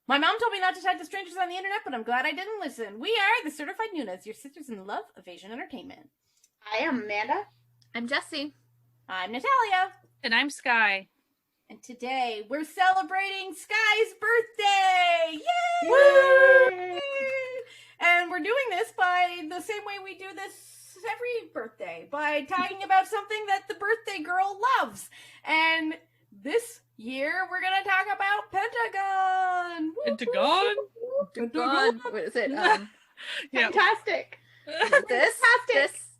My mom told me not to talk to strangers on the internet, but I'm glad I didn't listen. We are the Certified Noonas, your sisters in the love of Asian entertainment. I am Amanda. I'm Jessie. I'm Natalia. And I'm Sky. And today we're celebrating Sky's birthday! Yay! Woo! And we're doing this by the same way we do this every birthday, by talking about something that the birthday girl loves. And this year we're going to talk about Pentagon! Pentagon? Pentagon? What is it? Yeah. Fantastic. This?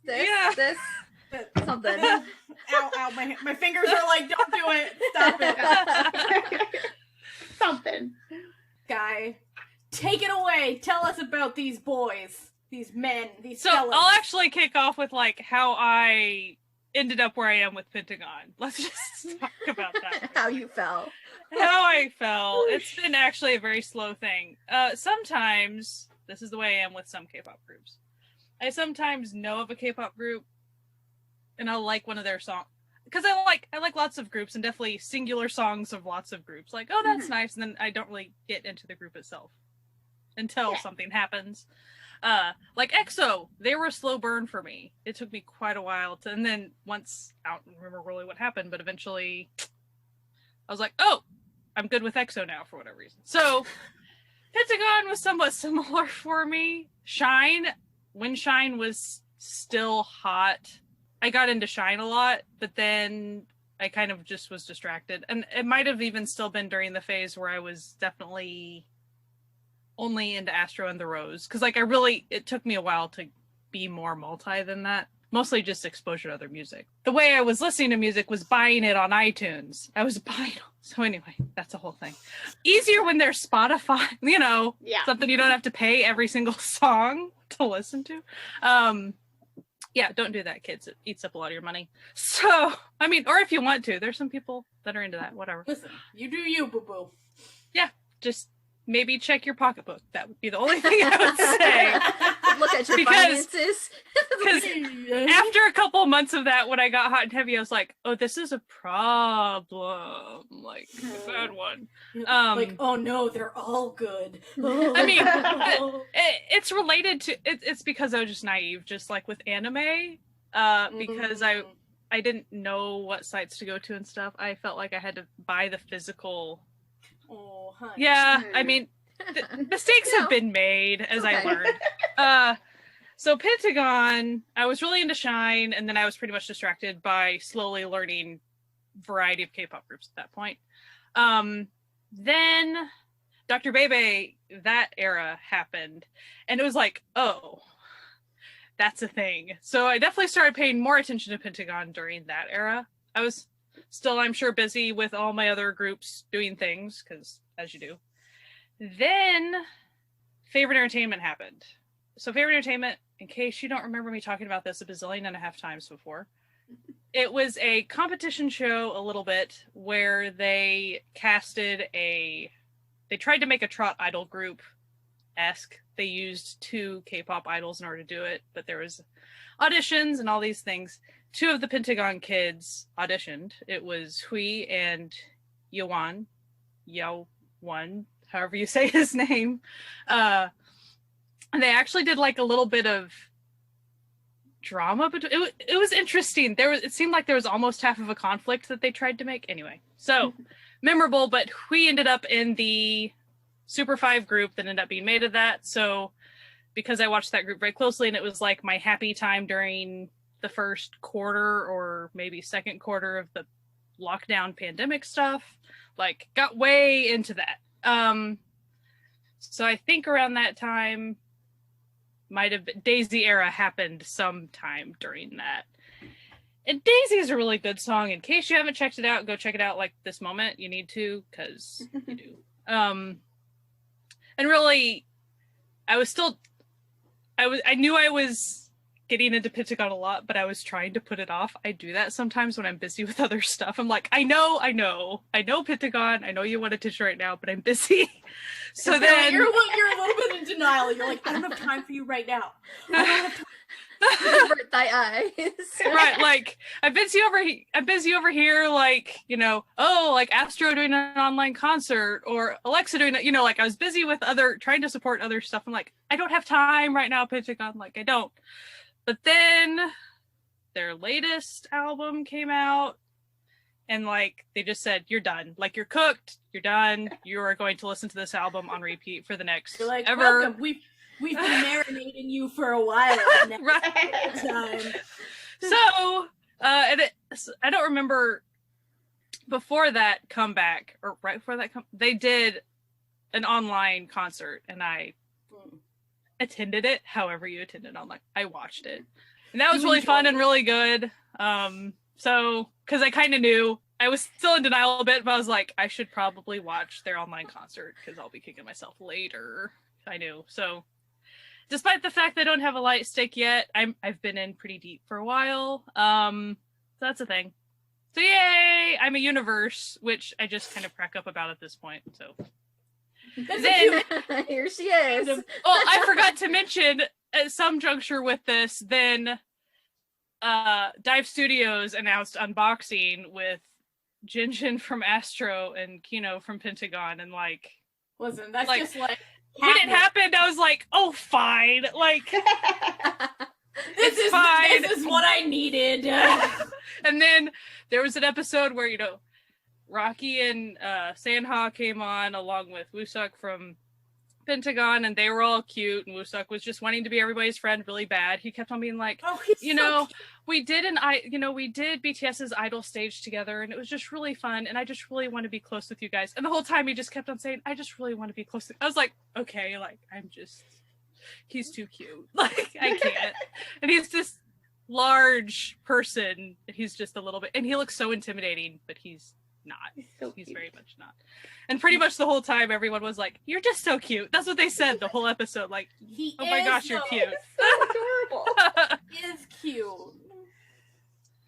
Yeah. This? Something. Ow, my fingers are like, don't do it. Stop it. Something. Guy, take it away. Tell us about these boys, these men, these So fellas. I'll actually kick off with like how I ended up where I am with Pentagon. Let's just talk about that. How you fell. How I fell. It's been actually a very slow thing. Sometimes, this is the way I am with some K-pop groups. I sometimes know of a K-pop group and I'll like one of their songs. Because I like lots of groups and definitely singular songs of lots of groups. Like, oh, that's nice. And then I don't really get into the group itself until something happens. Like EXO, they were a slow burn for me. It took me quite a while to, and then once, I don't remember really what happened, but eventually I was like, oh, I'm good with EXO now for whatever reason. So Pentagon was somewhat similar for me. Shine, when Shine was still hot, I got into Shine a lot, but then I kind of just was distracted. And it might have even still been during the phase where I was definitely only into Astro and the Rose. Because like it took me a while to be more multi than that. Mostly just exposure to other music. The way I was listening to music was buying it on iTunes. I was buying it. So anyway, that's a whole thing. Easier when there's Spotify, something you don't have to pay every single song to listen to. Yeah, don't do that, kids. It eats up a lot of your money. So, I mean, or if you want to, there's some people that are into that, whatever. Listen, you do you, boo-boo. Yeah, just maybe check your pocketbook. That would be the only thing I would say. Look at your finances. Because after a couple months of that, when I got hot and heavy, I was like, oh, this is a problem. Like, a bad one. Like, oh no, they're all good. I mean, it's related to, it's because I was just naive, just like with anime, because I didn't know what sites to go to and stuff. I felt like I had to buy the physical. Oh, honey. Yeah, I mean, mistakes have been made, as I learned. So Pentagon, I was really into Shine, and then I was pretty much distracted by slowly learning variety of K-pop groups at that point. Then Dr. Bebe, that era happened, and it was like, oh, that's a thing. So I definitely started paying more attention to Pentagon during that era. I was still, I'm sure, busy with all my other groups doing things, because as you do. Then Favorite Entertainment happened. So Favorite Entertainment, in case you don't remember me talking about this a bazillion and a half times before, it was a competition show a little bit where they they tried to make a trot idol group-esque. They used 2 K-pop idols in order to do it, but there was auditions and all these things. 2 of the Pentagon kids auditioned. It was Hui and Yawan, however you say his name. And they actually did like a little bit of drama, but it was interesting. It seemed like there was almost half of a conflict that they tried to make. Anyway, so memorable, but Hui ended up in the Super 5 group that ended up being made of that. So because I watched that group very closely, and it was like my happy time during the first quarter or maybe second quarter of the lockdown pandemic stuff, like got way into that. So I think around that time might have been Daisy era happened sometime during that. And Daisy is a really good song. In case you haven't checked it out, go check it out like this moment. You need to, because you do. And really, I knew I was getting into Pentagon a lot, but I was trying to put it off. I do that sometimes when I'm busy with other stuff. I'm like, I know Pentagon. I know you want attention right now, but I'm busy. So then you're a little bit in denial. You're like, I don't have time for you right now. I don't have time. Avert thy eyes. Right, like I'm busy over here, like, you know, oh, like Astro doing an online concert or Alexa doing it, you know, like I was busy with trying to support other stuff. I'm like, I don't have time right now, Pentagon, like I don't. But then their latest album came out and like they just said, you're done, like you're cooked, you're done, you are going to listen to this album on repeat for the next You're like, ever. welcome. We've been marinating you for a while. Right. Time. So, I don't remember before that comeback or right before that they did an online concert and I attended it. However you attended online, I watched it and that was really fun and really good. So because I kind of knew I was still in denial a bit, but I was like, I should probably watch their online concert because I'll be kicking myself later. I knew. So despite the fact that I don't have a light stick yet, I've been in pretty deep for a while. So that's a thing. So yay! I'm a universe, which I just kind of crack up about at this point. So then here she is. Oh, I forgot to mention at some juncture with this, then Dive Studios announced unboxing with Jinjin from Astro and Kino from Pentagon, and like, listen, that's like, just like when it happened, I was like, oh, fine. Like, this is fine. This is what I needed. And then there was an episode where, you know, Rocky and Sanha came on along with Woosuck from Pentagon, and they were all cute, and Woosuck was just wanting to be everybody's friend really bad. He kept on being like, Oh, he's you so know, cute. we did BTS's Idol stage together, and it was just really fun, and I just really want to be close with you guys. And the whole time he just kept on saying, I just really want to be close I was like, okay, like, he's too cute. Like, I can't. And he's this large person, and he's just a little bit, and he looks so intimidating, but he's not. He's very much not. And pretty much the whole time everyone was like, you're just so cute. That's what they said the whole episode. Like, oh my gosh, you're cute. So adorable. He is cute.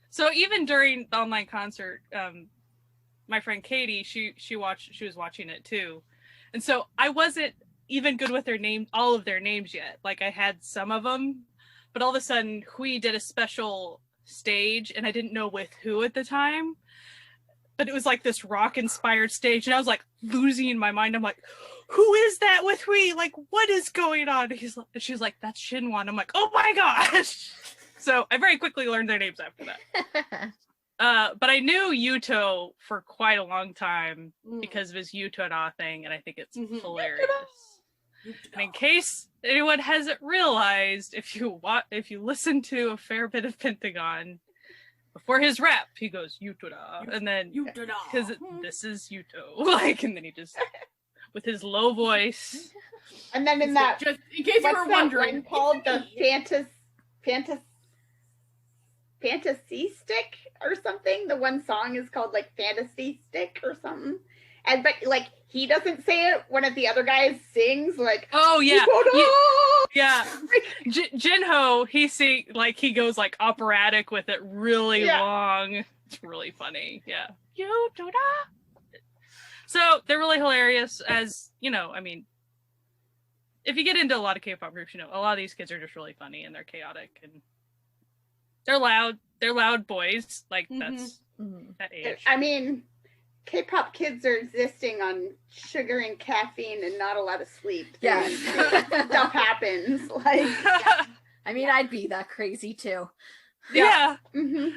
So even during the online concert, my friend Katie, she was watching it too. And so I wasn't even good with all of their names yet. Like I had some of them, but all of a sudden Hui did a special stage and I didn't know with who at the time. But it was like this rock-inspired stage, and I was like losing my mind. I'm like, "Who is that with Hui? Like, what is going on?" And she's like, "That's Shinwan." I'm like, "Oh my gosh!" So I very quickly learned their names after that. But I knew Yuto for quite a long time because of his Yuto thing, and I think it's hilarious. And in case anyone hasn't realized, if you listen to a fair bit of Pentagon. Before his rap, he goes Yutoda, and then because this is Yuto, like, and then he just with his low voice. And then in that, just in case you were wondering, called the Fantasy Stick or something. The one song is called like Fantasy Stick or something. And but like he doesn't say it. One of the other guys sings like, oh yeah, yeah. Jinho, he goes like operatic with it, really long. It's really funny. Yeah. So they're really hilarious, as you know. I mean, if you get into a lot of K-pop groups, you know a lot of these kids are just really funny and they're chaotic and they're loud. They're loud boys. Like that's that age. I mean, K-pop kids are existing on sugar and caffeine and not a lot of sleep. Yeah. Stuff happens. Like, I mean, I'd be that crazy too. Yeah. Mm-hmm.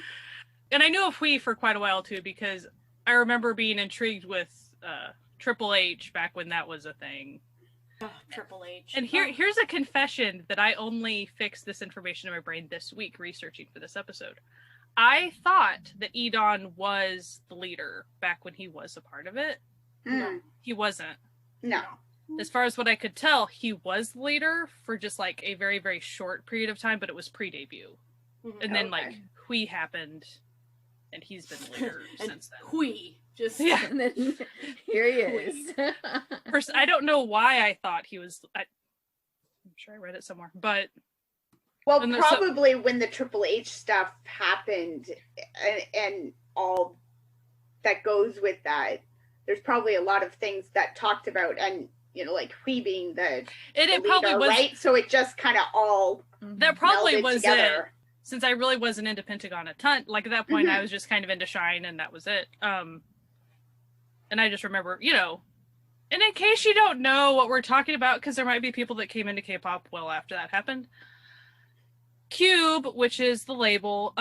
And I knew of Hui for quite a while too, because I remember being intrigued with Triple H back when that was a thing. Oh, Triple H. And here's a confession that I only fixed this information in my brain this week researching for this episode. I thought that Edon was the leader back when he was a part of it. No. He wasn't. No. As far as what I could tell, he was the leader for just like a very, very short period of time, but it was pre-debut. And then like Hui happened and he's been the leader since then. Hui. Just And then here he is. First, I don't know why I thought he was. I'm sure I read it somewhere, but well, probably when the Triple H stuff happened and all that goes with that, there's probably a lot of things that talked about, and you know, like Hui being the it leader, probably was right. So it just kind of all that probably melded was together. it. Since I really wasn't into Pentagon a ton, like at that point I was just kind of into Shine and that was it. And I just remember, you know, and in case you don't know what we're talking about, because there might be people that came into K-pop well after that happened. Cube, which is the label,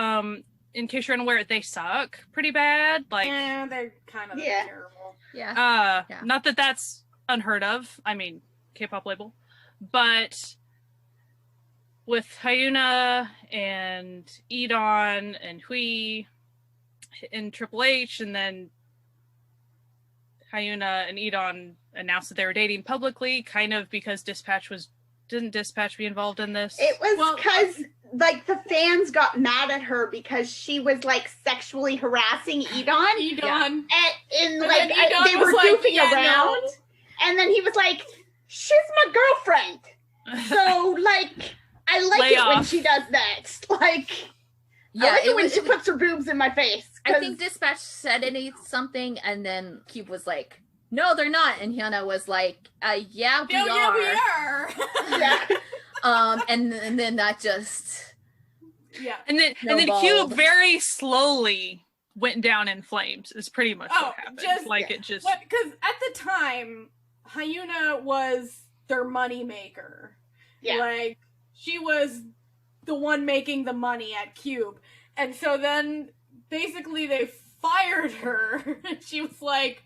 in case you're unaware, they suck pretty bad. Like, Yeah, they're kind of terrible. Yeah. Not that that's unheard of. I mean, K-pop label, but with Hyuna and Edon and Hui and Triple H, and then Hyuna and Edon announced that they were dating publicly, kind of because didn't Dispatch be involved in this? It was because like the fans got mad at her because she was like sexually harassing Edon. Edon. And then like Edon they were was like, goofing "Yeah, around. no." And then he was like, she's my girlfriend. So like I like Lay it when off. she does that. Like Yeah, I like it when was- she puts her boobs in my face. I 'cause- think Dispatch said something, and then Cube was like, "No, they're not," and Hyuna was like, "Yeah, we No, are." yeah, we are. yeah. And then that just Yeah. And then Snowballed. Cube very slowly went down in flames. Is pretty much Oh, what happened. just- like it just. Because at the time, Hyuna was their money maker. Yeah. Like, she was the one making the money at Cube. And so then, basically, they fired her. And she was like,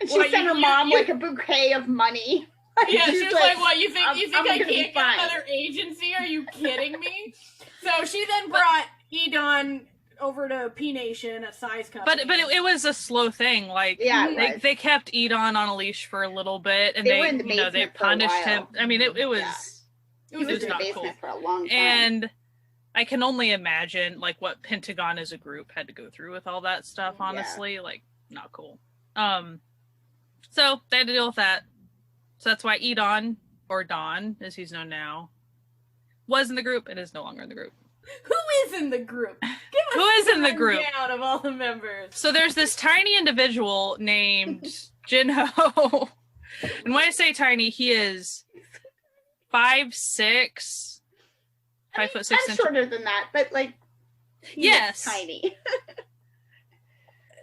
And she Well, sent her you- mom you- like a bouquet of money. yeah, she She's was like, what, you I'm think gonna I be can't get fine. another agency? Are you kidding me? So she then brought Edon over to P Nation, a size company. But it was a slow thing. Like Yeah, it was. they kept Edon on a leash for a little bit, and They were in the they basement for a punished while. him. I mean, it was. Yeah. It He was was in the not basement cool. for a long time. And I can only imagine like what Pentagon as a group had to go through with all that stuff, Yeah. honestly. Like, not cool. So they had to deal with that. So that's why Edon, or Don, as he's known now, was in the group and is no longer in the group. Who is in the group? Give us Who is in the group? Out of all the members. So there's this tiny individual named Jinho. And when I say tiny, he is 5'6", 5'6" I'm shorter than that, but like he Yes. looks tiny.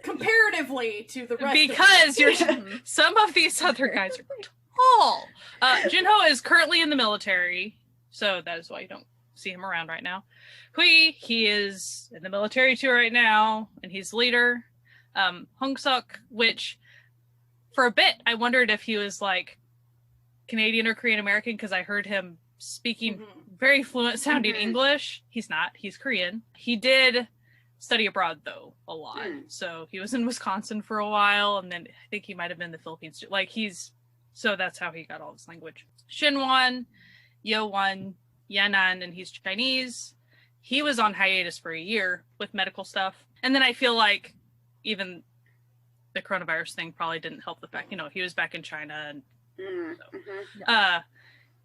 Comparatively to the rest Because you're Mhm. some of these other guys are tall. Jinho is currently in the military, so that is why you don't see him around right now. Hui, he is in the military too right now, and he's the leader. Hongsuk, which for a bit I wondered if he was like Canadian or Korean American because I heard him speaking Mhm. very fluent sounding Mhm. English. He's not. He's Korean. He did study abroad though a lot. Mm. So he was in Wisconsin for a while, and then I think he might have been in the Philippines too. Like so that's how he got all his language. Shinwon, Yeowon, Yanan, and he's Chinese. He was on hiatus for a year with medical stuff. And then I feel like even the coronavirus thing probably didn't help the fact, he was back in China. And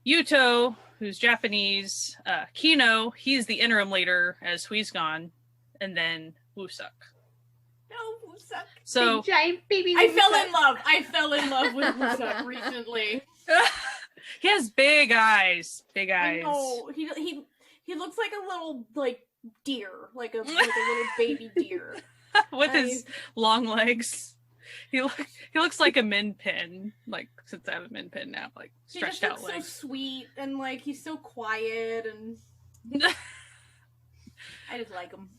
Yuto, who's Japanese, Kino, he's the interim leader as Hui's gone, and then Woo-suk. No, Woo-suk. So Big giant baby. I fell Woo-suk. in love. I fell in love with Woo-suk recently. he has big eyes. Big I eyes. know. He looks like a little deer, like a little baby deer. With his long legs. He looks like a min pin, like since I have a min pin now, like He stretched just out looks legs. so sweet and like he's so quiet and I just like him.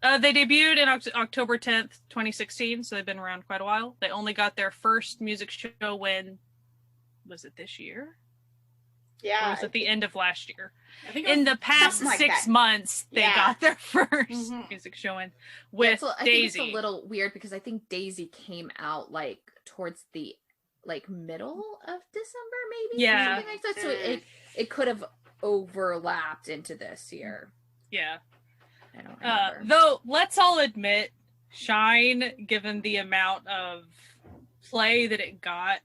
They debuted in October 10th, 2016, so they've been around quite a while. They only got their first music show win, was it this year? Or Yeah. was it the end of last year? I think it In was- the past something like 6 that. months, they Yeah. got their first Mhm. music show in with I think Daisy. it's a little weird because I think Daisy came out like towards the middle of December, maybe. Yeah. Something like that. So it could have overlapped into this year. Yeah. I don't remember. Though, let's all admit, Shine, given the amount of play that it got,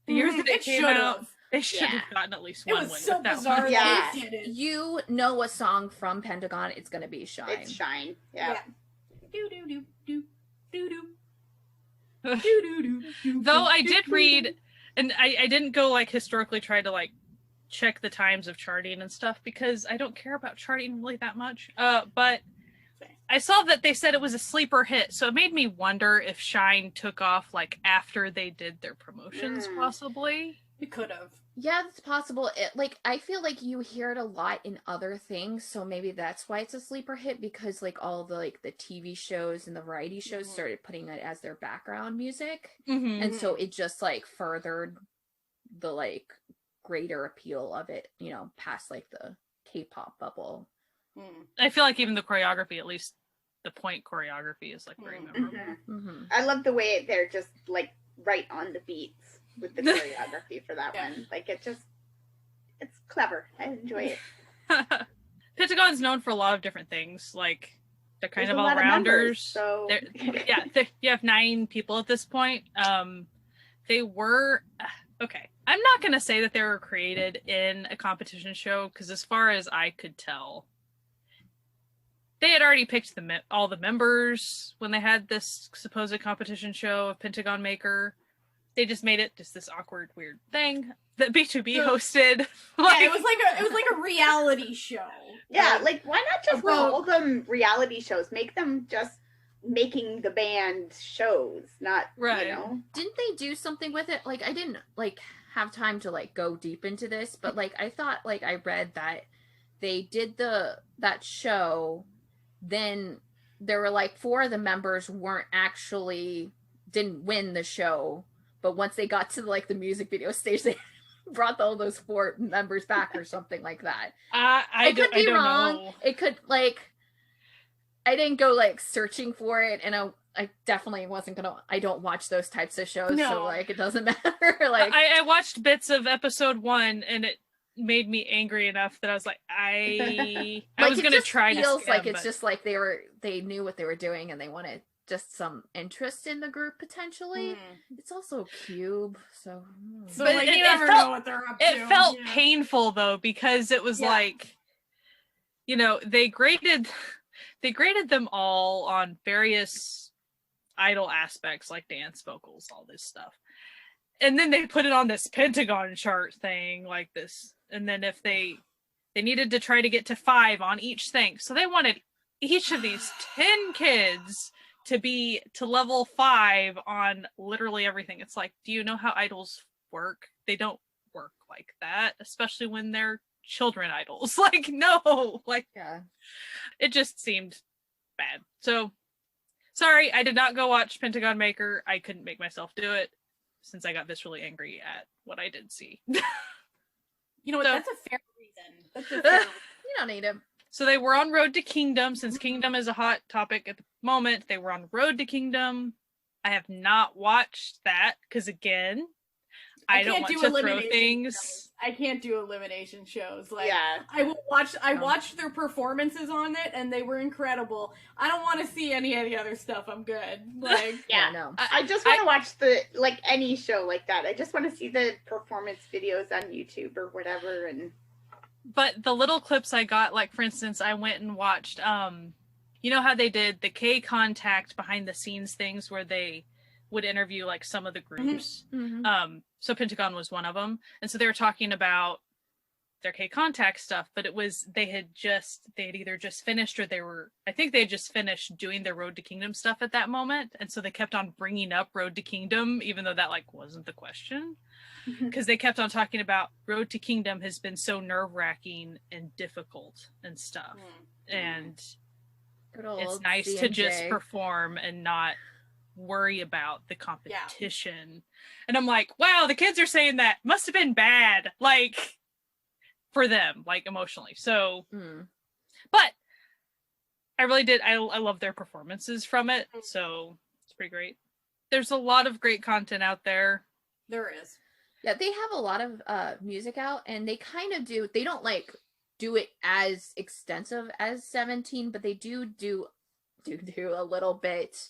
the years that it came should've. out, they should have Yeah. gotten at least It one was win so with that bizarre one. Yeah. that they did it. You know a song from Pentagon, it's gonna be Shine. It's Shine. Yeah. Do do do do do do. Ugh. Do do do. Though I did read, and I didn't go historically try to check the times of charting and stuff because I don't care about charting really that much. But I saw that they said it was a sleeper hit, so it made me wonder if Shine took off like after they did their promotions, possibly. It could have. Yeah, it's possible. I feel like you hear it a lot in other things, so maybe that's why it's a sleeper hit, because like all the the TV shows and the variety shows started putting it as their background music, and so it just like furthered the greater appeal of it, past the K-pop bubble. I feel like even the choreography, at least the point choreography, is very memorable. I love the way they're just right on the beats with the choreography for that one. It's clever. I enjoy it. Pentagon's known for a lot of different things. They're kind of all-rounders. So you have 9 people at this point. They were okay. I'm not going to say that they were created in a competition show, because as far as I could tell, they had already picked all the members when they had this supposed competition show of Pentagon Maker. They just made it just this awkward, weird thing that B2B hosted. It was like a reality show. Yeah, why not just call them reality shows? Make them just making the band shows, not Didn't they do something with it? I didn't have time to go deep into this, but I thought I read that they did that show, then there were 4 of the members didn't win the show, but once they got to the music video stage, they brought all those 4 members back or something like that. I could be wrong. Know. It could I didn't go searching for it, and I definitely wasn't gonna. I don't watch those types of shows, so it doesn't matter. I watched bits of episode 1, and it made me angry enough that I was I was gonna try to. It feels it's just they knew what they were doing, and they wanted just some interest in the group potentially. It's also Cube, so but you never know what they're up to. It felt painful though, because it was they graded them all on various idol aspects like dance, vocals, all this stuff. And then they put it on this Pentagon chart thing like this. And then if they needed to try to get to 5 on each thing. So they wanted each of these 10 kids to be to level 5 on literally everything. It's do you know how idols work? They don't work like that, especially when they're children idols. No. It just seemed bad. So sorry, I did not go watch Pentagon Maker. I couldn't make myself do it since I got viscerally angry at what I did see. You know what? That's a fair reason. That's a fair reason. You don't need him. So they were on Road to Kingdom. Since Kingdom is a hot topic at the moment, they were on Road to Kingdom. I have not watched that because, again, I don't want to throw things. Shows. I can't do elimination shows. I I watched their performances on it, and they were incredible. I don't want to see any of the other stuff. I'm good. No. I just want to watch the any show like that. I just want to see the performance videos on YouTube or whatever. But the little clips I got, for instance, I went and watched. You know how they did the K Contact behind the scenes things where they would interview some of the groups. So Pentagon was one of them, and so they were talking about their K Contact stuff, but it was they had either just finished or I think they had just finished doing their Road to Kingdom stuff at that moment, and so they kept on bringing up Road to Kingdom even though that wasn't the question, because they kept on talking about Road to Kingdom has been so nerve-wracking and difficult and stuff, and it's nice to just perform and not worry about the competition. And I'm wow, the kids are saying that must have been bad for them emotionally. So but I really did I love their performances from it, so it's pretty great. There's a lot of great content out there. There is. Yeah, they have a lot of music out, and they kind of do. They don't do it as extensive as 17, but they do a little bit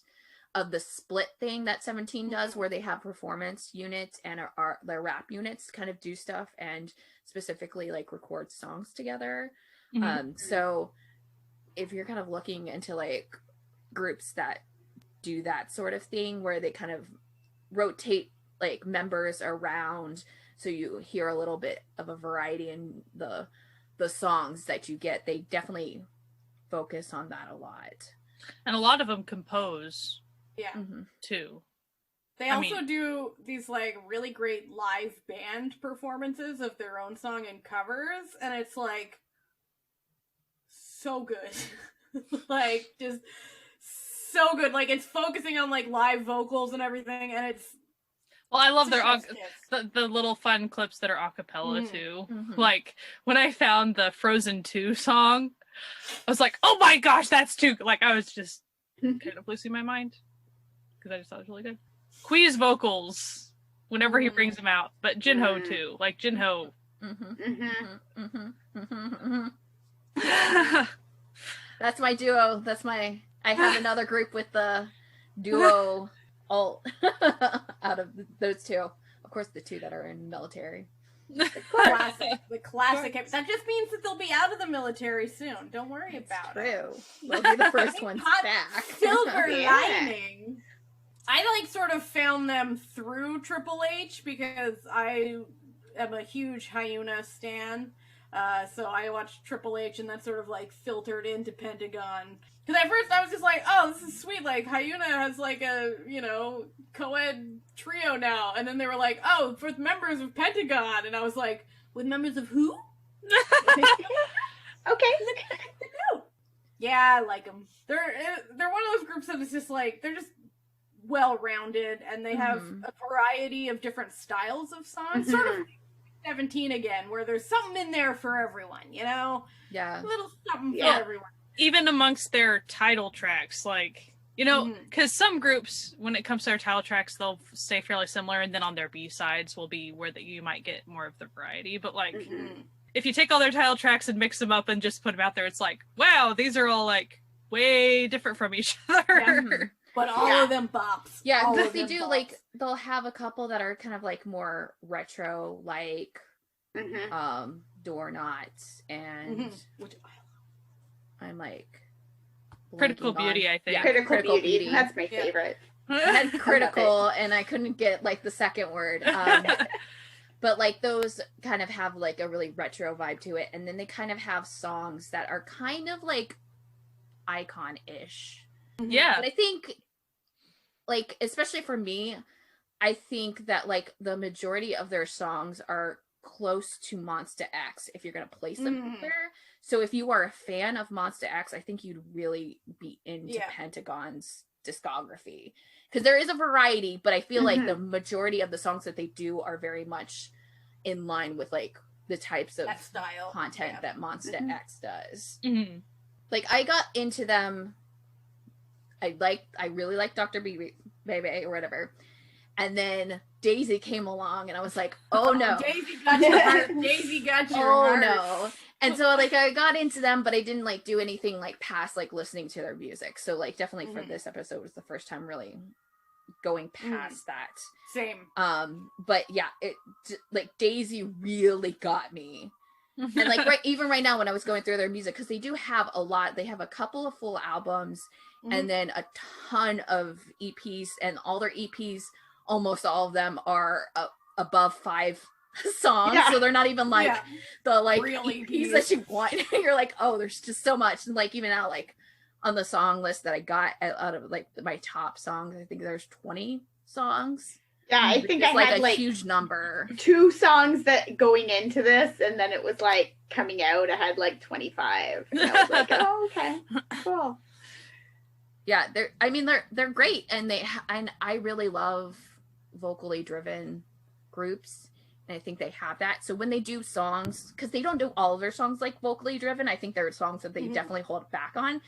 of the split thing that 17 does, where they have performance units and their rap units kind of do stuff and specifically record songs together. So if you're kind of looking into groups that do that sort of thing, where they kind of rotate like members around, so you hear a little bit of a variety in the songs that you get. They definitely focus on that a lot. And a lot of them compose Yeah. too. They also do these like really great live band performances of their own song and covers, and it's like so good. Like just so good. Like it's focusing on like live vocals and everything, and it's well, I love it's a their chef's kiss. the little fun clips that are a cappella Mhm. too. Mhm. Like when I found the Frozen 2 song, I was like, "Oh my gosh, that's too!" Like I was just kind of losing my mind because I just thought it was really good. Quee's vocals whenever he brings them out, but Jinho too. Like Jinho. That's my duo. I have another group with the duo alt out of those two. Of course, the two that are in military. Classic. The classic. That just means that they'll be out of the military soon. Don't worry about it. True. They'll be the first ones back. Silver Yeah. lining. I like sort of found them through Triple H because I am a huge Hallyucast stan. So I watched Triple H and that sort of like filtered into Pentagon. Because at first I was just like, oh, this is sweet. Like Hallyucast has like a, co-ed trio now. And then they were like, oh, with members of Pentagon. And I was like, with members of who? Okay. Yeah, I like them. They're one of those groups that is just like, they're just well-rounded, and they have a variety of different styles of songs. Sort of 17 again, where there's something in there for everyone, Yeah. a little something Yeah. for everyone. Even amongst their title tracks, like, because some groups, when it comes to their title tracks, they'll stay fairly similar, and then on their B-sides will be where you might get more of the variety. But, like, if you take all their title tracks and mix them up and just put them out there, it's like, wow, these are all, like, way different from each other. But all of them bops. Yeah, all because of they them do bops. like they'll have a couple that are kind of like more retro, like Door Knots and Which I'm like Critical blanking on- Beauty, I think. Yeah, Critical Beauty. That's my Yeah. favorite. I had critical and I couldn't get like the second word. But like those kind of have like a really retro vibe to it, and then they kind of have songs that are kind of like icon-ish. Yeah. But I think, like, especially for me, I think that, like, the majority of their songs are close to Monsta X if you're going to place them there. So if you are a fan of Monsta X, I think you'd really be into Pentagon's discography. Because there is a variety, but I feel like the majority of the songs that they do are very much in line with, like, the types of that style content that Monsta X does. Like, I got into them... I really like Dr. Bebe or whatever. And then Daisy came along and I was like, oh no. Daisy got your heart. Daisy got your heart. Oh no. And so like I got into them, but I didn't like do anything like past like listening to their music. So like definitely for this episode was the first time really going past that. Same. But yeah, it like Daisy really got me. And like even right now when I was going through their music, because they do have a lot, they have a couple of full albums and then a ton of EPs, and all their EPs, almost all of them are above 5 songs, so they're not even like the like real EPs that you want. You're like, oh, there's just so much. And like even now, like on the song list that I got out of like my top songs, I think there's 20 songs. Yeah, I think it's I like had a like huge number. 2 songs that going into this, and then it was like coming out, I had like 25. And I was like, oh, okay, cool. Yeah, they're great, and and I really love vocally driven groups, and I think they have that. So when they do songs, because they don't do all of their songs like vocally driven, I think there are songs that they definitely hold back on.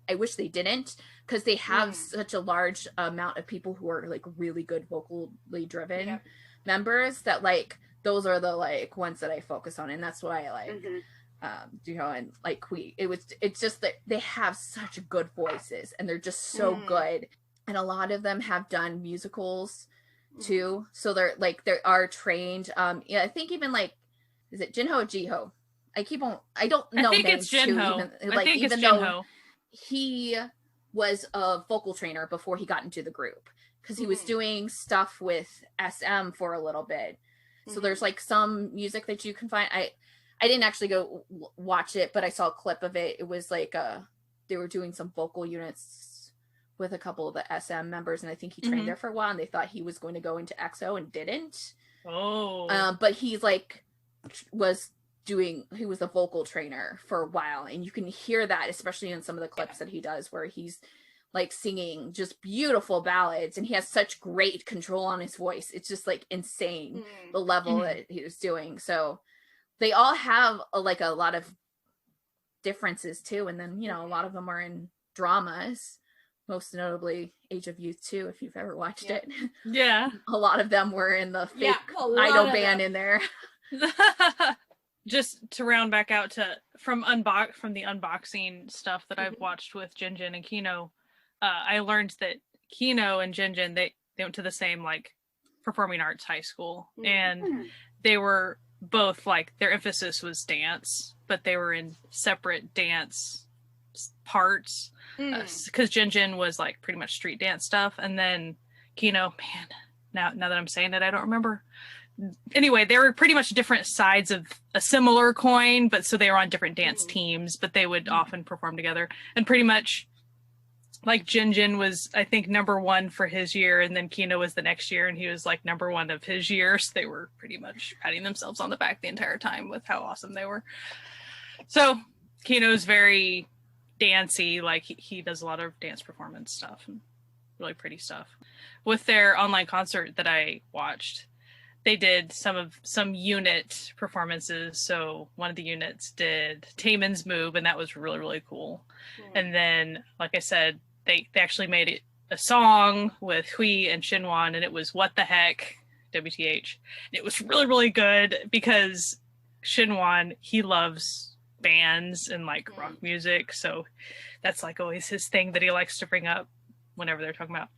I wish they didn't, because they have such a large amount of people who are like really good vocally driven members that like those are the like ones that I focus on, and that's why I like and like Quee. It's just that they have such good voices and they're just so good, and a lot of them have done musicals too, so they are trained. I think even like, is it Jinho or Jiho? I don't know. I think names it's Jinho. too, like, I think even it's though Jinho. he was a vocal trainer before he got into the group. because he was doing stuff with SM for a little bit. So there's like some music that you can find. I didn't actually go watch it, but I saw a clip of it. It was like they were doing some vocal units with a couple of the SM members, and I think he trained there for a while, and they thought he was going to go into EXO and didn't. But he's like he was a vocal trainer for a while, and you can hear that, especially in some of the clips that he does, where he's like singing just beautiful ballads, and he has such great control on his voice. It's just like insane the level that he was doing. So they all have a lot of differences too, and then a lot of them are in dramas, most notably Age of Youth 2, if you've ever watched it. Yeah. A lot of them were in the fake idol band in there. Just to round back out from the unboxing stuff that I've watched with Jinjin and Kino, I learned that Kino and Jinjin, they went to the same like performing arts high school, and they were both like, their emphasis was dance, but they were in separate dance parts, because Jinjin was like pretty much street dance stuff, and then Kino, man, now that I'm saying it, I don't remember. Anyway, they were pretty much different sides of a similar coin, but so they were on different dance teams, but they would often perform together. And pretty much like Jinjin was, I think, #1 for his year, and then Kino was the next year, and he was like #1 of his year. So they were pretty much patting themselves on the back the entire time with how awesome they were. So Kino's very dancey, like he does a lot of dance performance stuff and really pretty stuff. With their online concert that I watched, they did some unit performances. So one of the units did Taemin's Move, and that was really, really cool. And then, like I said, they actually made it a song with Hui and Shinwon, and it was What the Heck, WTH. And it was really, really good because Shinwon, he loves bands and like rock music. So that's like always his thing that he likes to bring up whenever they're talking about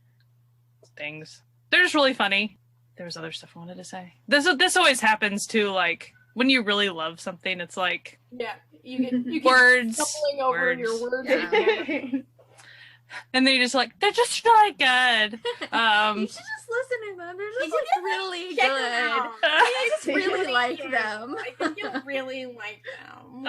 things. They're just really funny. There was other stuff I wanted to say. This always happens too, like when you really love something, it's like you get words stumbling over your words. And then you're just like, they're just really good. You should just listen to them. They're just like really good. I just really like them. I think you'll really like them.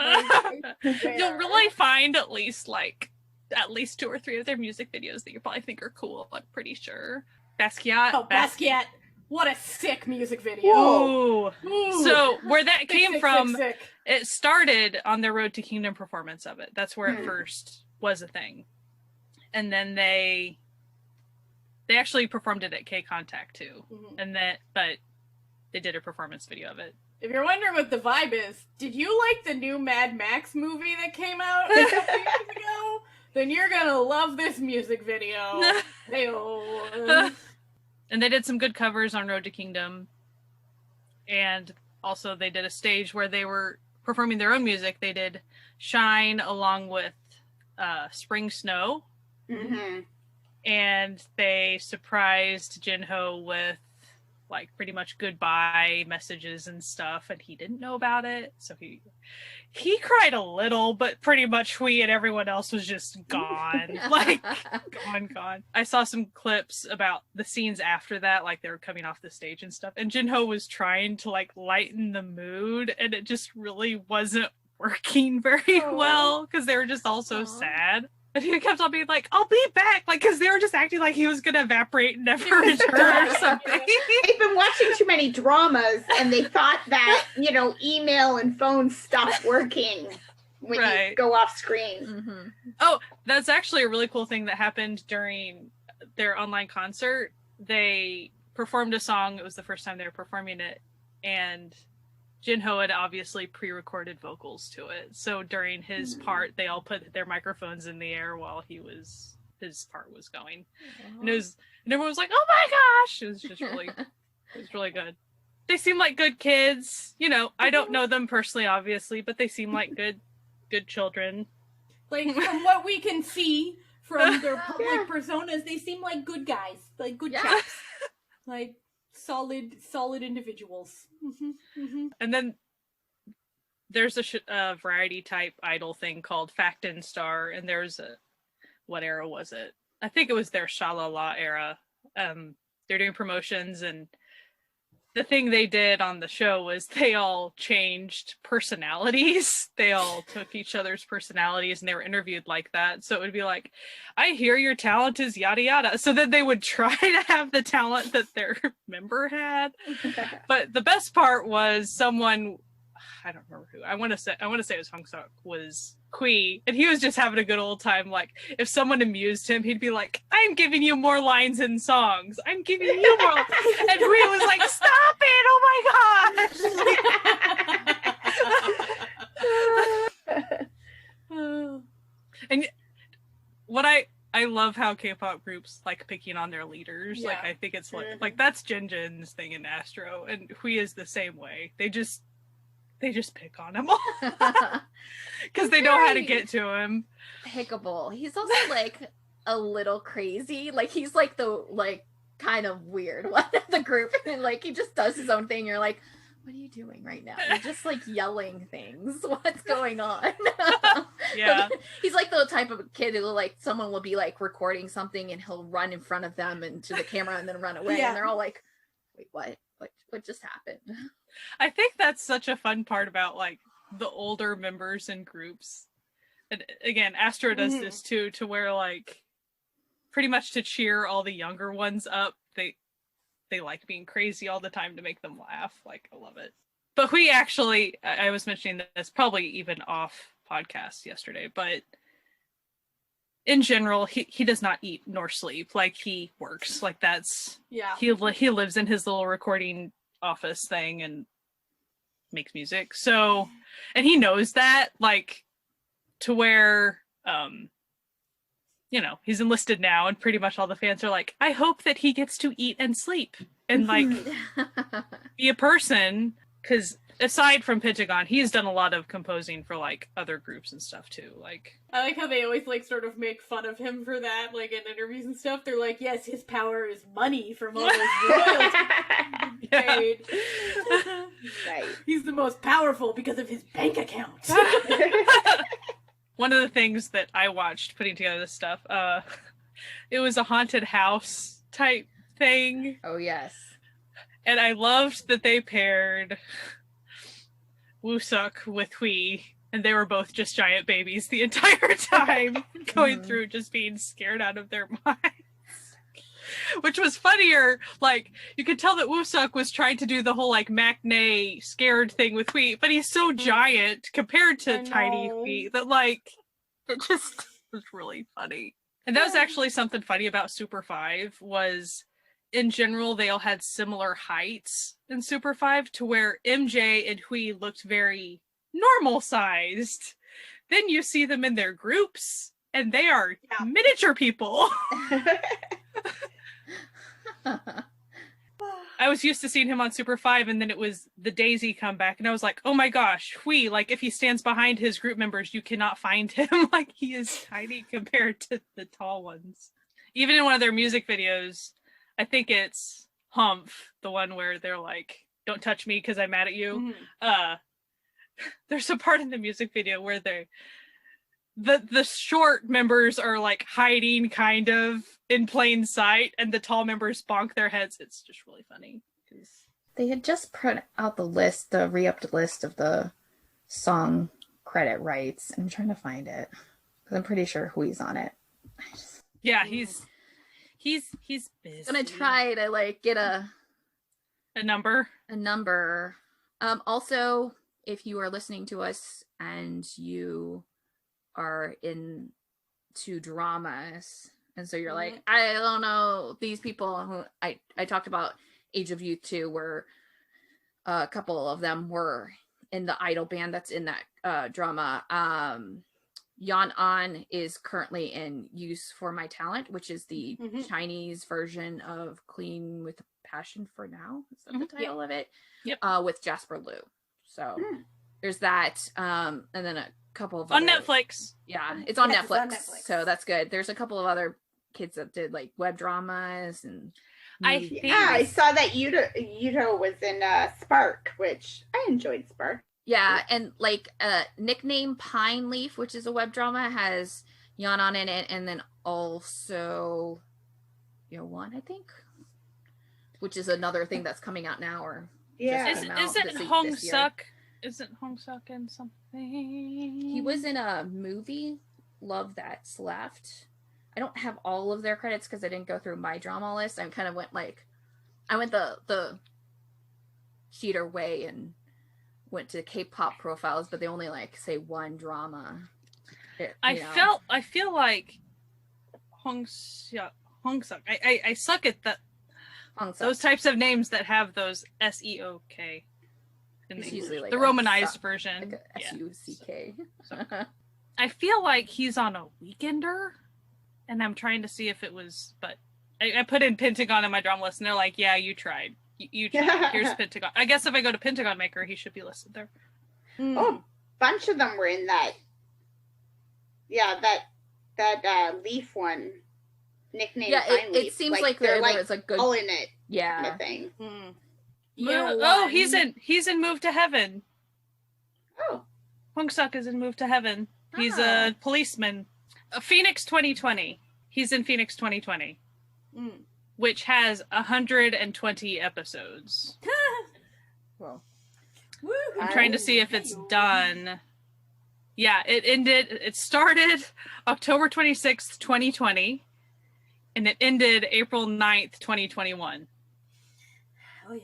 You'll really find at least 2 or 3 of their music videos that you probably think are cool. I'm pretty sure. Basquiat. Oh, Basquiat. What a sick music video. Ooh. So where that came from, sick. It started on their Road to Kingdom performance of it. That's where it first was a thing. And then they actually performed it at K Contact too. But they did a performance video of it. If you're wondering what the vibe is, did you like the new Mad Max movie that came out a couple years ago? Then you're gonna love this music video. Hey-oh. And they did some good covers on Road to Kingdom. And also they did a stage where they were performing their own music. They did Shine along with Spring Snow. And they surprised Jinho with like pretty much goodbye messages and stuff, and he didn't know about it. So he cried a little, but pretty much Hui and everyone else was just gone. Like gone. I saw some clips about the scenes after that, like they were coming off the stage and stuff, and Jinho was trying to like lighten the mood, and it just really wasn't working very well because they were just all so sad. And he kept on being like, I'll be back, like, because they were just acting like he was going to evaporate and never return or something. They've been watching too many dramas, and they thought that, email and phone stopped working when you go off screen. Oh, that's actually a really cool thing that happened during their online concert. They performed a song. It was the first time they were performing it, and Jinho had obviously pre-recorded vocals to it. So during his part, they all put their microphones in the air while his part was going. And everyone was like, "Oh my gosh!" It was just really, it was really good. They seem like good kids. I don't know them personally, obviously, but they seem like good children. Like from what we can see from their public personas, they seem like good guys, like good chaps, like solid individuals. And then there's a variety type idol thing called Fact and Star, and there's what era was it? I think it was their Shalala era they're doing promotions, and the thing they did on the show was they all changed personalities. They all took each other's personalities and they were interviewed like that. So it would be like, I hear your talent is yada yada. So then they would try to have the talent that their member had. But the best part was someone, I don't remember who, I want to say it was Hungsuk, was Kui, and he was just having a good old time. Like, if someone amused him, he'd be like, I'm giving you more lines in songs. I'm giving you more lines. And Kui was like, stop it, oh my gosh. And what I love how K-pop groups like picking on their leaders. Yeah. Like, I think it's like that's Jin's thing in Astro, and Kui is the same way. They just pick on him because they know how to get to him. Pickable. He's also like a little crazy. Like, he's like the like kind of weird one of the group, and like he just does his own thing. You're like, what are you doing right now? You're just like yelling things. What's going on? Yeah. He's like the type of kid who, like, someone will be like recording something and he'll run in front of them and to the camera and then run away. Yeah. And they're all like, wait, what just happened? I think that's such a fun part about like the older members in groups. And again, Astro does this too, to where like pretty much to cheer all the younger ones up, they like being crazy all the time to make them laugh. Like, I love it. But we actually, I was mentioning this probably even off podcast yesterday, but in general, he does not eat nor sleep. Like, he works. Like, that's, he lives in his little recording office thing and makes music. So, and he knows that, like, to where, you know, he's enlisted now, and pretty much all the fans are like, I hope that he gets to eat and sleep and like be a person, because aside from Pentagon, he's done a lot of composing for like other groups and stuff too. Like, I like how they always like sort of make fun of him for that, like in interviews and stuff. They're like, yes, his power is money from all those royalties paid. Right. He's the most powerful because of his bank account. One of the things that I watched putting together this stuff, it was a haunted house type thing. Oh, yes. And I loved that they paired Woosuk with Hui, and they were both just giant babies the entire time, going through just being scared out of their minds. Which was funnier. Like, you could tell that Woosuk was trying to do the whole like Maknae scared thing with Hui, but he's so giant compared to tiny Hui that like it just was really funny. And that was actually something funny about Super 5 was, in general, they all had similar heights in Super 5, to where MJ and Hui looked very normal sized. Then you see them in their groups and they are miniature people. I was used to seeing him on Super 5, and then it was the Daisy comeback, and I was like, oh my gosh, Hui, like, if he stands behind his group members, you cannot find him. Like, he is tiny compared to the tall ones. Even in one of their music videos, I think it's Humph, the one where they're like, don't touch me because I'm mad at you. There's a part in the music video where the short members are like hiding kind of in plain sight, and the tall members bonk their heads. It's just really funny. They had just put out the list, the re-upped list of the song credit rights. I'm trying to find it because I'm pretty sure Hui's on it. Yeah, he's busy. I'm gonna try to like get a number. Also, if you are listening to us and you are into dramas, and so you're like, I don't know, these people who I talked about Age of Youth too, where a couple of them were in the idol band that's in that drama. Yan An is currently in Use for My Talent, which is the Chinese version of Clean with Passion for Now. Is that the title of it? Yep. With Jasper Liu. So there's that. And then a couple of on other, Netflix. Yeah, it's on, Yes, Netflix, it's on Netflix. So that's good. There's a couple of other kids that did like web dramas and I saw that Yuto was in Spark, which I enjoyed Spark. Yeah, and like Nickname Pine Leaf, which is a web drama, has Yanan in it, and then also Yeon, I think. which is another thing that's coming out now, or Yeah. Just came out Isn't this Hong year. Suk? Isn't Hong Suk in something? He was in a movie, Love That's Left. I don't have all of their credits because I didn't go through my drama list. I kind of went the cheater way and went to K-pop profiles, but they only like say one drama. I feel like Hong Suk. I suck at that. Those types of names that have those SEOK. It's usually like the romanized version. Like a SUCK. I feel like he's on a Weekender, and I'm trying to see if it was, but I put in Pentagon in my drama list, and they're like, yeah, you tried. You tried. Here's Pentagon. I guess if I go to Pentagon Maker, he should be listed there. Oh, a bunch of them were in that. Yeah, that Leaf one. Nickname. Yeah, it seems like they're there was a good all in it. Yeah. Kind of thing. Oh, he's in Move to Heaven. Oh. Hong Suk is in Move to Heaven. He's a policeman. Phoenix 2020. He's in Phoenix 2020. Which has 120 episodes. Well, I'm trying to see if it's done. Yeah, it started October 26th, 2020. And it ended April 9th, 2021. Right.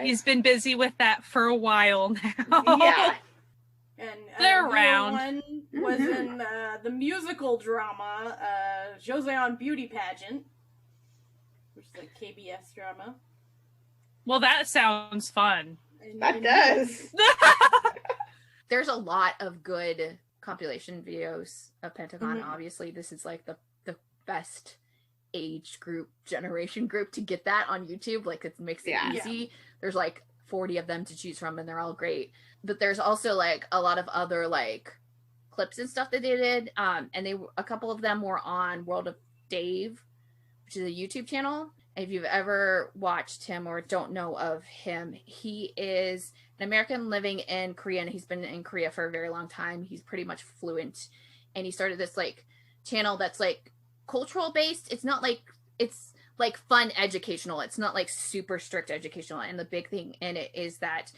He's been busy with that for a while now. Yeah. And they're the around. other one was in the musical drama Joseon Beauty Pageant, which is a KBS drama. Well, that sounds fun. That does. there's a lot of good compilation videos of Pentagon. Obviously, this is like the best age group, generation group to get that on YouTube. Like, it makes it easy. Yeah. There's like 40 of them to choose from, and they're all great. But there's also like a lot of other like clips and stuff that they did. And a couple of them were on World of Dave, which is a YouTube channel. If you've ever watched him or don't know of him, he is an American living in Korea, and he's been in Korea for a very long time. He's pretty much fluent, and he started this like channel that's like cultural based. It's not like, it's like fun educational. It's not like super strict educational. And the big thing in it is that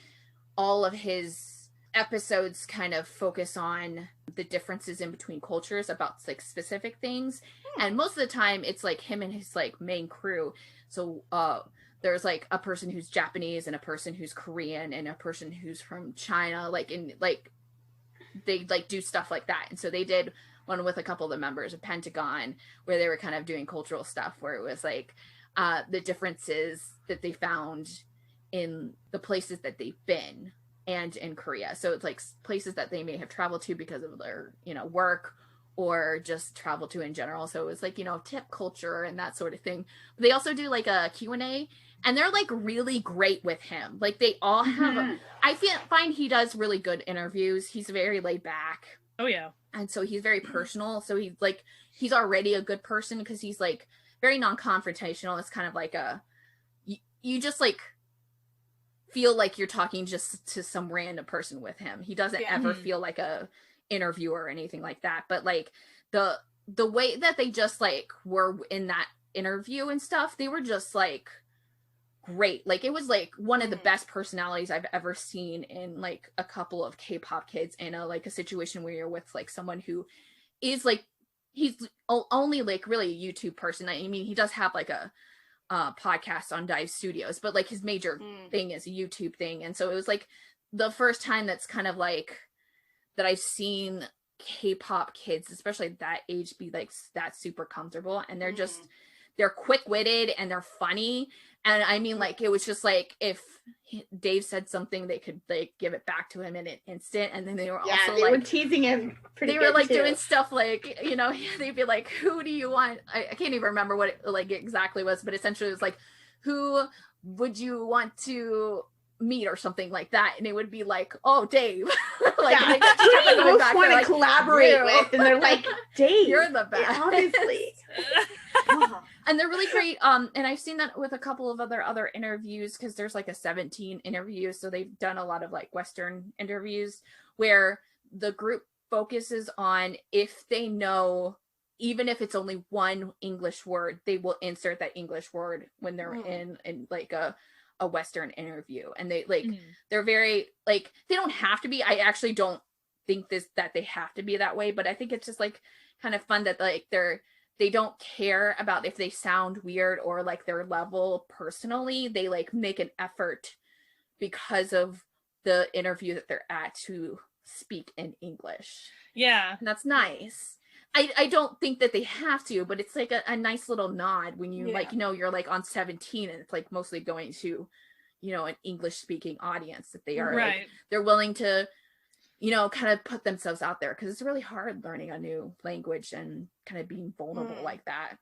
all of his episodes kind of focus on the differences in between cultures about like specific things. And most of the time it's like him and his like main crew. So there's like a person who's Japanese and a person who's Korean and a person who's from China, like, in like they like do stuff like that. And so they did one with a couple of the members of Pentagon where they were kind of doing cultural stuff, where it was like the differences that they found in the places that they've been and in Korea. So it's like places that they may have traveled to because of their, you know, work or just travel to in general. So it was like, you know, tip culture and that sort of thing. But they also do like a Q&A, and they're like really great with him. Like they all have, I find he does really good interviews. He's very laid back. Oh yeah. And so he's very personal. So he's already a good person because he's like very non-confrontational. It's kind of like you just like feel like you're talking just to some random person with him. He doesn't ever feel like a interviewer or anything like that. But like the way that they just like were in that interview and stuff, they were just like great. Like it was like one of the best personalities I've ever seen in like a couple of K-pop kids in a like a situation where you're with like someone who is like, he's only like really a YouTube person. I mean, he does have like a podcast on Dive Studios, but like his major thing is a YouTube thing. And so it was like the first time that's kind of like that I've seen K-pop kids, especially at that age, be like that super comfortable. And they're just they're quick-witted and they're funny. And I mean, like, it was just like if Dave said something, they could like give it back to him in an instant. And then they were also they were teasing him pretty they good were like too. doing stuff like, you know, they'd be like, who do you want? I can't even remember what it like exactly was, but essentially it was like, who would you want to meet or something like that? And it would be like, oh, Dave. Like, who do you most want to like, collaborate with? And they're like, Dave, you're the best. Yeah, obviously. And they're really great. And I've seen that with a couple of other interviews, because there's like a 17 interviews. So they've done a lot of like Western interviews where the group focuses on if they know even if it's only one English word, they will insert that English word when they're in like a Western interview. And they like they're very like, they don't have to be. I actually don't think that they have to be that way, but I think it's just like kind of fun that like they don't care about if they sound weird or like their level personally. They like make an effort because of the interview that they're at to speak in English. Yeah. And that's nice. I don't think that they have to, but it's like a nice little nod when you like, you know, you're like on 17 and it's like mostly going to, you know, an English speaking audience, that they are like, they're willing to, you know, kind of put themselves out there, because it's really hard learning a new language and kind of being vulnerable like that.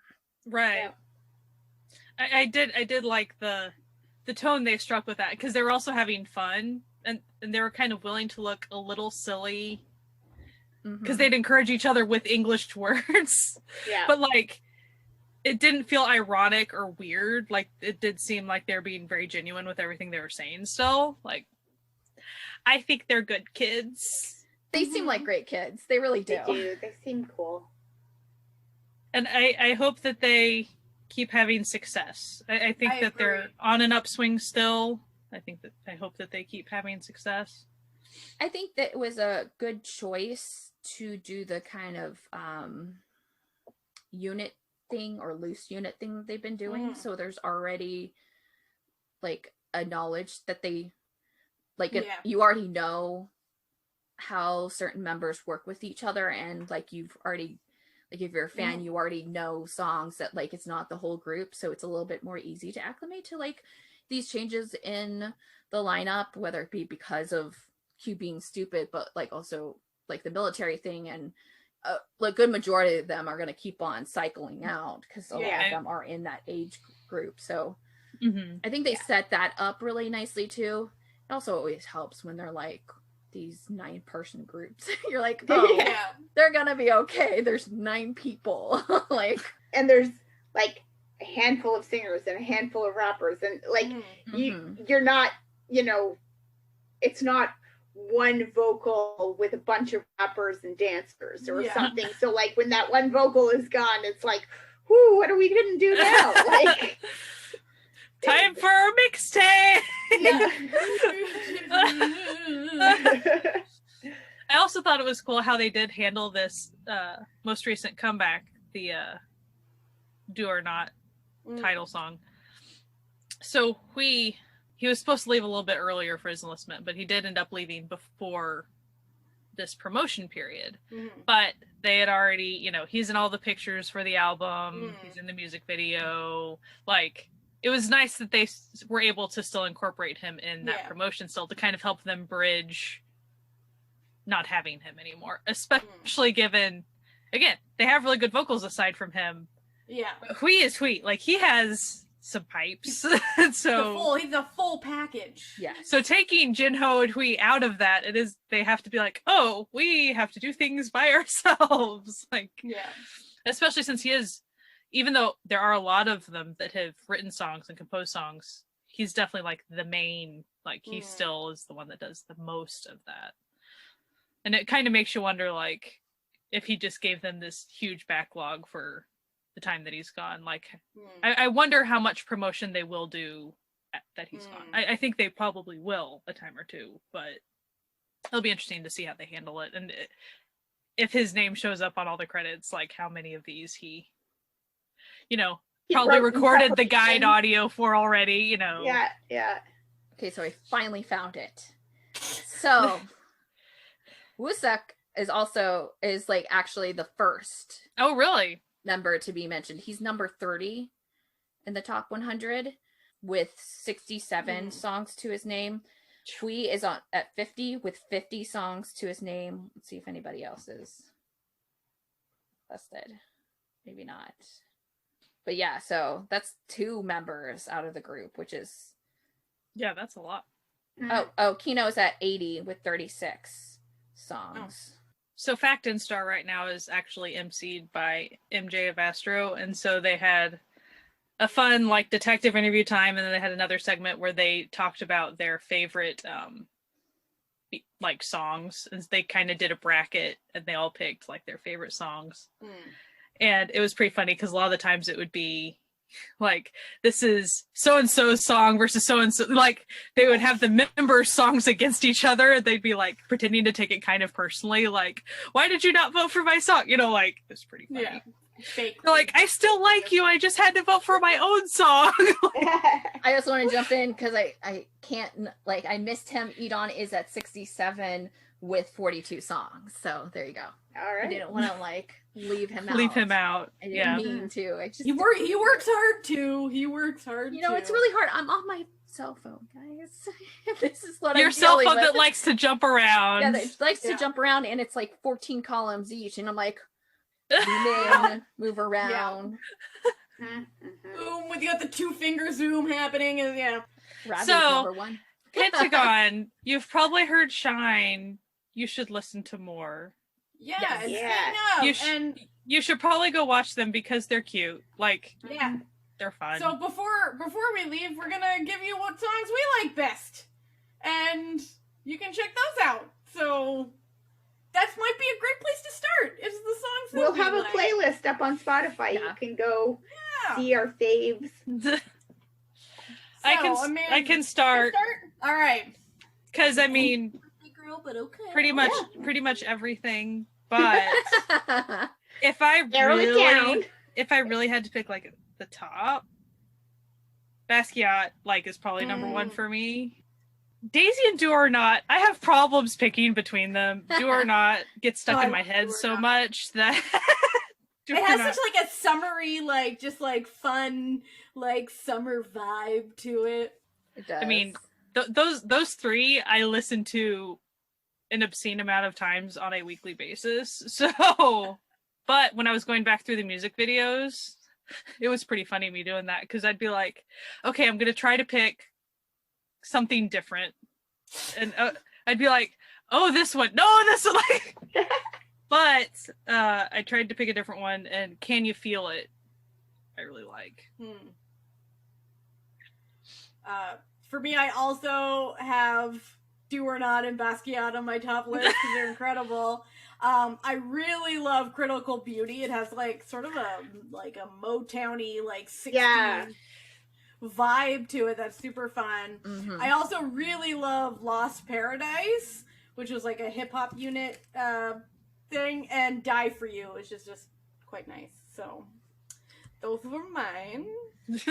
Right. Yeah. I did like the tone they struck with that, because they were also having fun, and they were kind of willing to look a little silly, because they'd encourage each other with English words. Yeah. But like, it didn't feel ironic or weird. Like, it did seem like they're being very genuine with everything they were saying still. Like, I think they're good kids. They seem like great kids. They really do. They do. They seem cool. And I hope that they keep having success. I think that they're on an upswing still. I hope that they keep having success. I think that it was a good choice to do the kind of unit thing or loose unit thing that they've been doing. So there's already like a knowledge that they like, you already know how certain members work with each other, and like you've already, like if you're a fan, you already know songs that like it's not the whole group, so it's a little bit more easy to acclimate to like these changes in the lineup, whether it be because of Q being stupid, but like also like the military thing, and like good majority of them are going to keep on cycling out because a lot of them are in that age group. So I think they set that up really nicely too. It also always helps when they're like these 9-person groups. You're like, oh, they're gonna be okay. There's 9 people. Like, and there's like a handful of singers and a handful of rappers, and like you're not, you know, it's not one vocal with a bunch of rappers and dancers or something. So like when that one vocal is gone, it's like, whoo, what are we gonna do now? Like, time for a mixtape. I also thought it was cool how they did handle this most recent comeback, the Do or Not title song. So he was supposed to leave a little bit earlier for his enlistment, but he did end up leaving before this promotion period. But they had already, you know, he's in all the pictures for the album, he's in the music video. Like, it was nice that they were able to still incorporate him in that promotion still, to kind of help them bridge not having him anymore, especially given, again, they have really good vocals aside from him. Hui is Hui. Like, he has some pipes. So he's a full package. So taking Jinho and Hui out of that, they have to be like, oh, we have to do things by ourselves. Like, especially since he is, even though there are a lot of them that have written songs and composed songs, he's definitely like the main, like he still is the one that does the most of that. And it kind of makes you wonder, like, if he just gave them this huge backlog for the time that he's gone. Like, I wonder how much promotion they will do that he's gone. I think they probably will a time or two, but it'll be interesting to see how they handle it. And if his name shows up on all the credits, like how many of these he, you know, probably recorded the guide audio for already, you know. Okay, so I finally found it. So Woosuck is like actually the first. Oh, really? Member to be mentioned. He's number 30 in the top 100 with 67 songs to his name. Hui is at 50 with 50 songs to his name. Let's see if anybody else is listed. Maybe not. But yeah, so that's 2 members out of the group, which is... Yeah, that's a lot. Oh, Kino's at 80 with 36 songs. So Fact and Star right now is actually emceed by MJ of Astro, and so they had a fun like detective interview time, and then they had another segment where they talked about their favorite like songs, and they kind of did a bracket, and they all picked like their favorite songs. And it was pretty funny because a lot of the times it would be like, this is so-and-so's song versus so-and-so. Like, they would have the members' songs against each other. And they'd be like pretending to take it kind of personally. Like, why did you not vote for my song? You know, like, it was pretty funny. Yeah. Fake. They're like, I still like you. I just had to vote for my own song. I just want to jump in because I can't, like, I missed him. Edon is at 67 with 42 songs. So there you go. All right. I didn't want to, like, leave him out. Leave him out. I didn't Yeah. mean to. I just, He works hard too. He works hard. you know, too. it's really hard. I'm on my cell phone, guys. This is what Your I'm cell dealing phone that with. likes to jump around. Yeah, that likes to Yeah. jump around, and it's like 14 columns each, and I'm like, zoom in, move around. Zoom with you got the 2-finger zoom happening, and yeah. Rabbit So- number one. Pentagon, you've probably heard Shine. You should listen to more. Yeah, Yes. and Yeah. speaking of, You sh- and You should probably go watch them because they're cute. Like, yeah. they're fun. So before we leave, we're gonna give you what songs we like best, and you can check those out. So that might be a great place to start. Is the songs that We'll we have a like. playlist up on Spotify. Yeah. You can go Yeah. see our faves. I So, Amanda, can start All right. because I mean Big girl, but okay. pretty much everything. But if Narrow it down. I really had to pick like the top, Basquiat like is probably number one for me. Daisy and Do or Not, I have problems picking between them. Do or Not gets stuck I in my love head Do or so Not. much that Do It or has Not- such like a summery, like just like fun, like summer vibe to it. It does. I mean, those three I listen to an obscene amount of times on a weekly basis. So, but when I was going back through the music videos, it was pretty funny me doing that because I'd be like, okay, I'm gonna try to pick something different, and I'd be like, oh, this one, no, this one, like. But I tried to pick a different one, and Can You Feel It? I really like. For me, I also have Do or Not and Basquiat on my top list because they're incredible. I really love Critical Beauty. It has like sort of a Motowny like 60s Yeah. vibe to it that's super fun. Mhm. I also really love Lost Paradise, which was like a hip hop unit thing, and Die for You is just quite nice. So those were mine.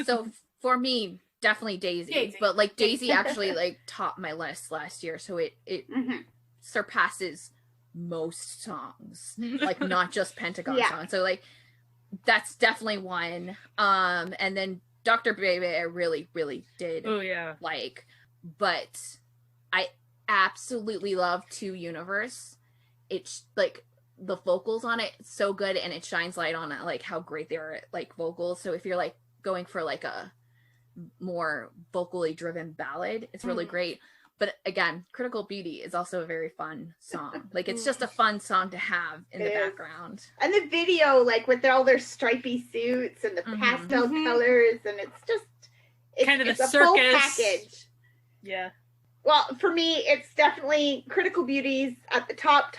So for me, definitely Daisy. Daisy. But like Daisy actually like topped my list last year, so it Mhm. surpasses most songs, like not just Pentagon Yeah. songs. So like that's definitely one. And then Dr. Baby, I really did Oh yeah. like, but I absolutely love To Universe. It's like the vocals on it so good, and it shines light on it, like how great they are at like vocals. So if you're like going for like a more vocally driven ballad, it's really great. But again, Critical Beauty is also a very fun song. Like it's just a fun song to have in the It is. background. And the video, like with all their stripy suits and the Mhm. pastel Mhm. colors, and it's Kind of it's the a full circus. package. Yeah. Well, for me, it's definitely Critical Beauty's at the top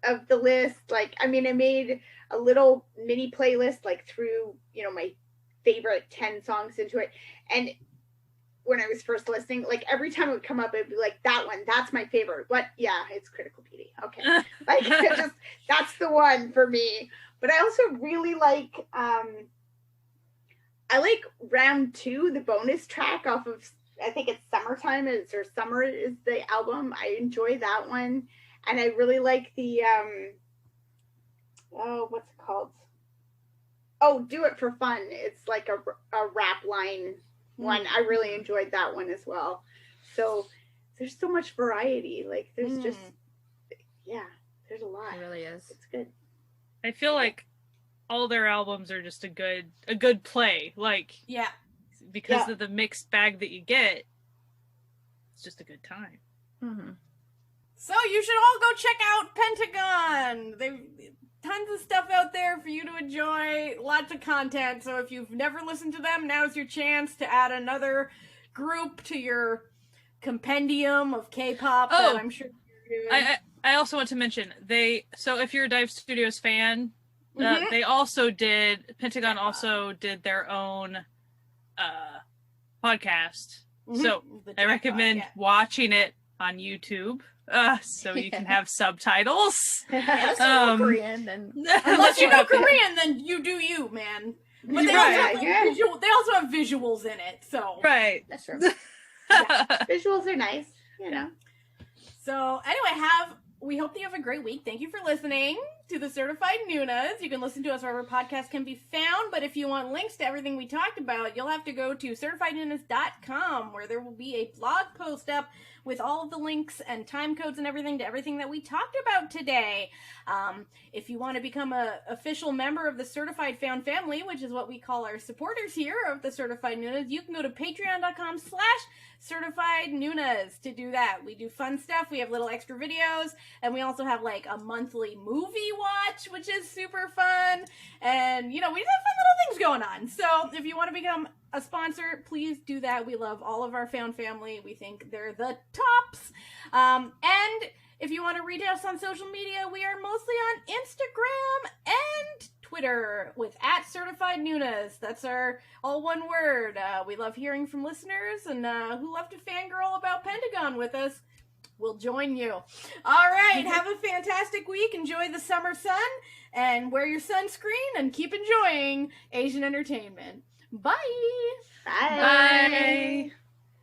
of the list. Like, I mean, I made a little mini playlist, like through, my favorite 10 songs into it. And when I was first listening, like every time it would come up, it'd be like, that one, that's my favorite. But yeah, it's Critical Beauty. Okay. Like, that's the one for me. But I also really like, I like Round 2, the bonus track off of, I think it's Summertime Summer is the album. I enjoy that one. And I really like the, what's it called? Oh, Do It for Fun. It's like a rap line one. I really enjoyed that one as well. So there's so much variety. Like there's just, there's a lot. It really is. It's good. I feel like all their albums are just a good play. Like, Yeah. because of the mixed bag that you get, it's just a good time. Mm-hmm. So you should all go check out Pentagon. They've tons of stuff out there for you to enjoy, lots of content. So if you've never listened to them, now's your chance to add another group to your compendium of K-pop that Oh, I'm sure you're doing. I also want to mention so if you're a Dive Studios fan, Mhm. They also did, Pentagon also did their own podcast. Mhm. So The I Jackpot, recommend yeah. watching it on YouTube so you can have subtitles. Unless you know Um, Korean, then Unless you know have to- Korean, then you do you, man. But they, Right. also have, like, Yeah. they also have visuals in it, so. Right. that's true. Visuals are nice, you know. So anyway, we hope that you have a great week. Thank you for listening to the Certified Noonas. You can listen to us wherever podcasts can be found, but if you want links to everything we talked about, you'll have to go to certifiednoonas.com, where there will be a blog post up with all of the links and time codes and everything to everything that we talked about today. If you want to become an official member of the Certified Found Family, which is what we call our supporters here of the Certified Noonas, you can go to patreon.com/Certified Noonas to do that. We do fun stuff. We have little extra videos, and we also have like a monthly movie watch, which is super fun. And, you know, we just have fun little things going on. So if you want to become a sponsor, please do that. We love all of our Found Family. We think they're the tops. And if you want to reach us on social media, we are mostly on Instagram and Twitter with @CertifiedNoonas. That's our all one word. We love hearing from listeners and who love to fangirl about Pentagon with us. We'll join you. All right. Have a fantastic week. Enjoy the summer sun and wear your sunscreen and keep enjoying Asian entertainment. Bye. Bye. Bye.